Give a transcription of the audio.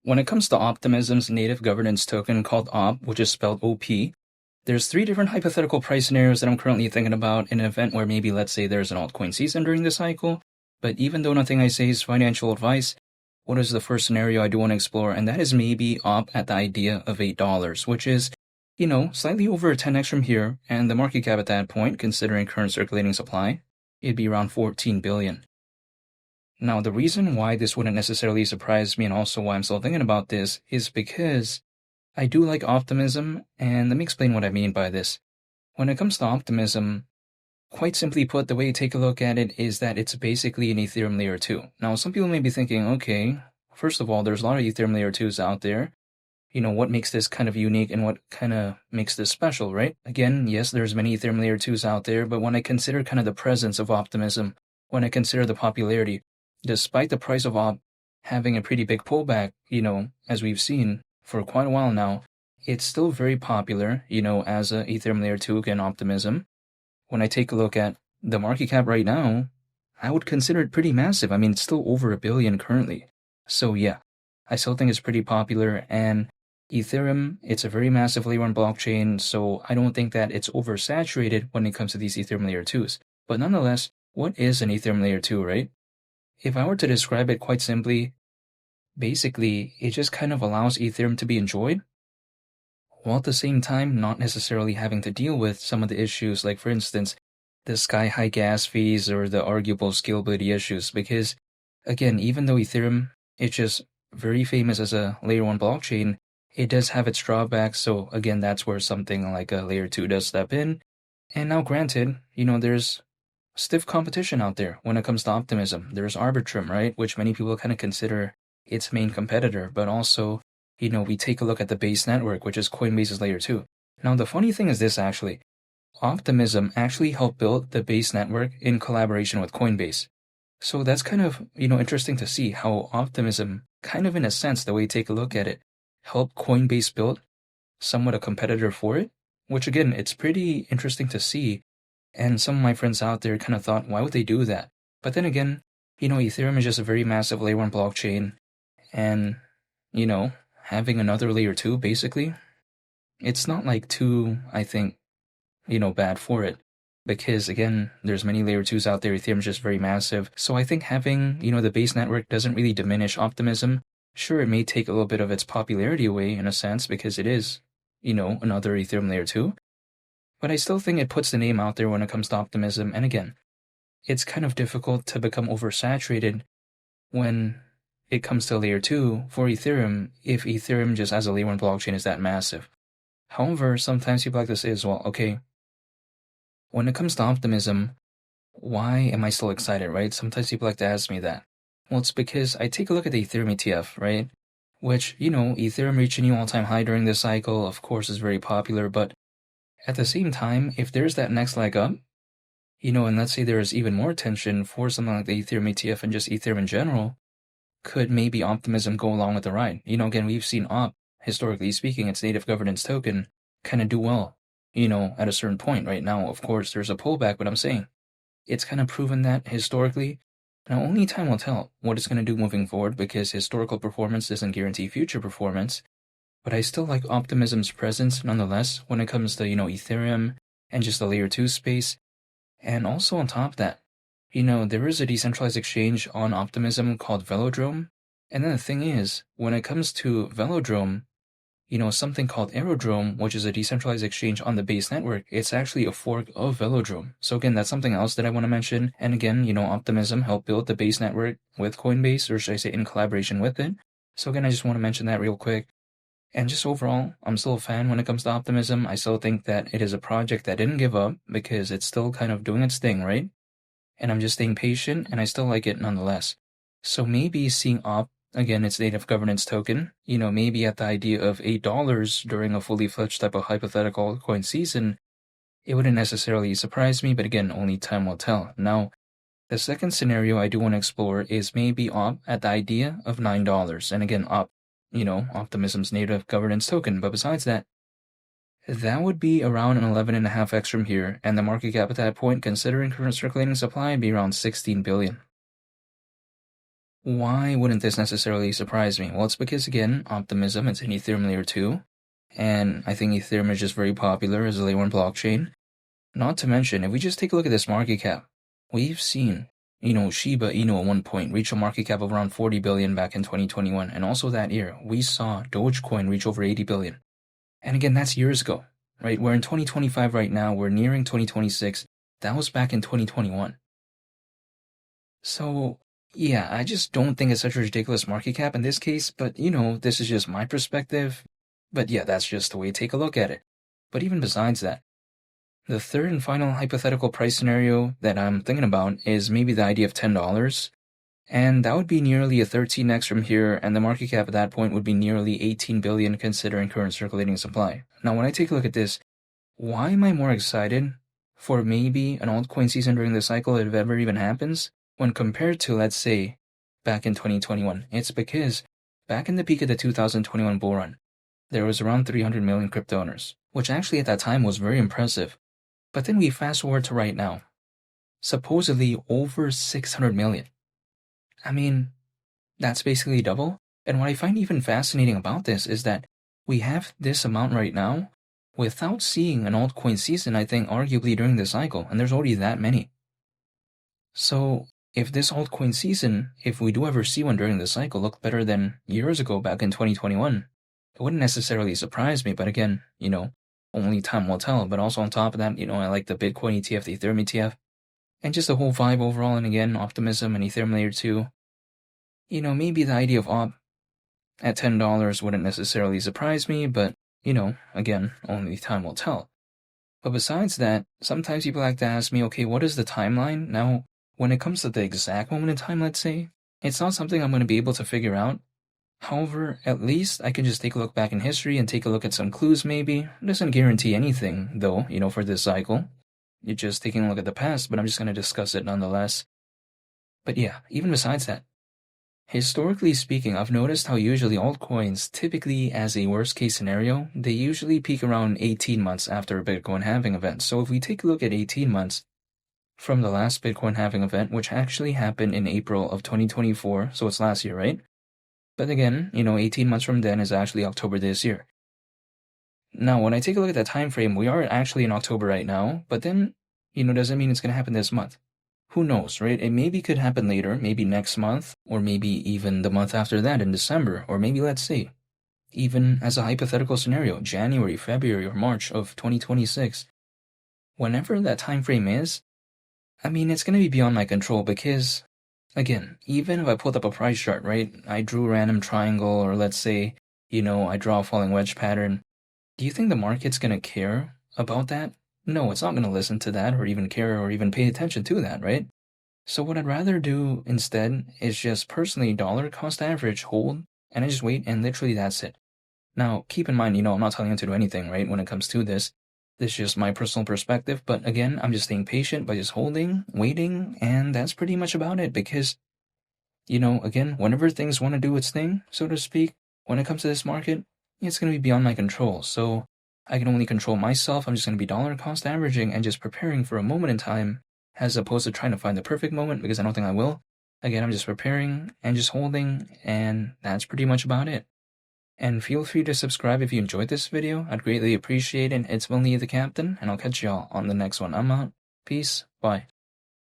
When it comes to Optimism's native governance token called OP, which is spelled OP, there's three different hypothetical price scenarios that I'm currently thinking about in an event where maybe let's say there's an altcoin season during the cycle. But even though nothing I say is financial advice, what is the first scenario I do want to explore? And that is maybe OP at the idea of $8, which is, slightly over 10x from here, and the market cap at that point, considering current circulating supply, it'd be around 14 billion. Now, the reason why this wouldn't necessarily surprise me and also why I'm still thinking about this is because I do like optimism, and let me explain what I mean by this. When it comes to optimism, quite simply put, the way you take a look at it is that it's basically an Ethereum layer 2. Now, some people may be thinking, okay, first of all, there's a lot of Ethereum layer 2s out there. What makes this kind of unique and what kind of makes this special, right? Again, yes, there's many Ethereum layer 2s out there, but when I consider kind of the presence of optimism, when I consider the popularity, despite the price of op having a pretty big pullback, as we've seen for quite a while now, it's still very popular, as a Ethereum layer 2 and optimism. When I take a look at the market cap right now, I would consider it pretty massive. I mean, it's still over $1 billion currently. So yeah, I still think it's pretty popular, and Ethereum, it's a very massive layer 1 blockchain, so I don't think that it's oversaturated when it comes to these Ethereum layer 2s. But nonetheless, what is an Ethereum layer 2, right? If I were to describe it quite simply, basically, it just kind of allows Ethereum to be enjoyed, while at the same time not necessarily having to deal with some of the issues, like for instance, the sky-high gas fees or the arguable scalability issues, because, again, even though Ethereum is just very famous as a layer 1 blockchain, it does have its drawbacks, so again, that's where something like a layer 2 does step in. And now granted, there's stiff competition out there when it comes to Optimism. There's Arbitrum, right, which many people kind of consider its main competitor, but also, we take a look at the base network, which is Coinbase's layer 2. Now, the funny thing is this, actually. Optimism actually helped build the base network in collaboration with Coinbase. So that's kind of, interesting to see how Optimism, kind of in a sense, the way you take a look at it, helped Coinbase build somewhat a competitor for it, which again, it's pretty interesting to see. And some of my friends out there kind of thought, why would they do that? But then again, Ethereum is just a very massive layer 1 blockchain, and, having another layer 2, basically, it's not like too, I think, bad for it. Because again, there's many layer 2s out there, Ethereum is just very massive. So I think having, the base network doesn't really diminish Optimism. Sure, it may take a little bit of its popularity away in a sense because it is, another Ethereum layer 2. But I still think it puts the name out there when it comes to Optimism. And again, it's kind of difficult to become oversaturated when it comes to layer 2 for Ethereum if Ethereum just as a layer 1 blockchain is that massive. However, sometimes people like to say as well, okay, when it comes to Optimism, why am I still excited, right? Sometimes people like to ask me that. Well, it's because I take a look at the Ethereum ETF, right? Which, Ethereum reaching a new all-time high during this cycle, of course, is very popular, but at the same time, if there's that next leg up, and let's say there's even more attention for something like the Ethereum ETF and just Ethereum in general, could maybe Optimism go along with the ride? Again, we've seen OP, historically speaking, its native governance token, kind of do well, at a certain point. Right now, of course, there's a pullback, but I'm saying it's kind of proven that historically. Now, only time will tell what it's going to do moving forward because historical performance doesn't guarantee future performance. But I still like Optimism's presence nonetheless when it comes to, Ethereum and just the layer 2 space. And also on top of that, there is a decentralized exchange on Optimism called Velodrome. And then the thing is, when it comes to Velodrome, something called Aerodrome, which is a decentralized exchange on the base network, it's actually a fork of Velodrome. So again, that's something else that I want to mention. And again, Optimism helped build the base network with Coinbase, or should I say in collaboration with it. So again, I just want to mention that real quick. And just overall, I'm still a fan when it comes to Optimism. I still think that it is a project that didn't give up because it's still kind of doing its thing, right? And I'm just staying patient, and I still like it nonetheless. So maybe seeing again, its native governance token, maybe at the idea of $8 during a fully fledged type of hypothetical coin season, it wouldn't necessarily surprise me, but again, only time will tell. Now, the second scenario I do want to explore is maybe OP at the idea of $9. And again, OP, Optimism's native governance token. But besides that, that would be around an 11.5x from here, and the market cap at that point, considering current circulating supply, would be around 16 billion. Why wouldn't this necessarily surprise me? Well, it's because, again, Optimism, it's an Ethereum layer 2, and I think Ethereum is just very popular as a layer 1 blockchain. Not to mention, if we just take a look at this market cap, we've seen, Shiba Inu at one point reach a market cap of around 40 billion back in 2021, and also that year, we saw Dogecoin reach over 80 billion. And again, that's years ago, right? We're in 2025 right now, we're nearing 2026. That was back in 2021. So, yeah, I just don't think it's such a ridiculous market cap in this case, but this is just my perspective. But yeah, that's just the way to take a look at it. But even besides that, the third and final hypothetical price scenario that I'm thinking about is maybe the idea of $10. And that would be nearly a 13x from here, and the market cap at that point would be nearly 18 billion considering current circulating supply. Now, when I take a look at this, why am I more excited for maybe an altcoin season during the cycle if it ever even happens when compared to, let's say, back in 2021? It's because back in the peak of the 2021 bull run, there was around 300 million crypto owners, which actually at that time was very impressive. But then we fast forward to right now, supposedly over 600 million. I mean, that's basically double. And what I find even fascinating about this is that we have this amount right now without seeing an altcoin season, I think, arguably during the cycle, and there's already that many. So if this altcoin season, if we do ever see one during the cycle, look better than years ago back in 2021, it wouldn't necessarily surprise me. But again, only time will tell. But also on top of that, I like the Bitcoin ETF, the Ethereum ETF, and just the whole vibe overall. And again, Optimism and Ethereum layer 2. Maybe the idea of op at $10 wouldn't necessarily surprise me, but, again, only time will tell. But besides that, sometimes people like to ask me, okay, what is the timeline? Now, when it comes to the exact moment in time, let's say, it's not something I'm going to be able to figure out. However, at least I can just take a look back in history and take a look at some clues maybe. It doesn't guarantee anything, though, for this cycle. You're just taking a look at the past, but I'm just going to discuss it nonetheless. But yeah, even besides that, historically speaking, I've noticed how usually altcoins, typically as a worst-case scenario, they usually peak around 18 months after a Bitcoin halving event. So if we take a look at 18 months from the last Bitcoin halving event, which actually happened in April of 2024, so it's last year, right? But again, 18 months from then is actually October this year. Now, when I take a look at that time frame, we are actually in October right now, but then, doesn't mean it's going to happen this month. Who knows, right? It maybe could happen later, maybe next month, or maybe even the month after that in December, or maybe, let's say, even as a hypothetical scenario, January, February, or March of 2026. Whenever that time frame is, it's going to be beyond my control because, again, even if I pulled up a price chart, right, I drew a random triangle, or let's say, I draw a falling wedge pattern, do you think the market's going to care about that? No, it's not going to listen to that or even care or even pay attention to that, right? So what I'd rather do instead is just personally dollar cost average, hold, and I just wait, and literally that's it. Now, keep in mind, I'm not telling you to do anything, right, when it comes to this. This is just my personal perspective, but again, I'm just staying patient by just holding, waiting, and that's pretty much about it because, again, whenever things want to do its thing, so to speak, when it comes to this market, it's going to be beyond my control. So I can only control myself. I'm just going to be dollar cost averaging and just preparing for a moment in time as opposed to trying to find the perfect moment because I don't think I will. Again, I'm just preparing and just holding, and that's pretty much about it. And feel free to subscribe if you enjoyed this video. I'd greatly appreciate it. It's Willie the Captain, and I'll catch y'all on the next one. I'm out. Peace. Bye.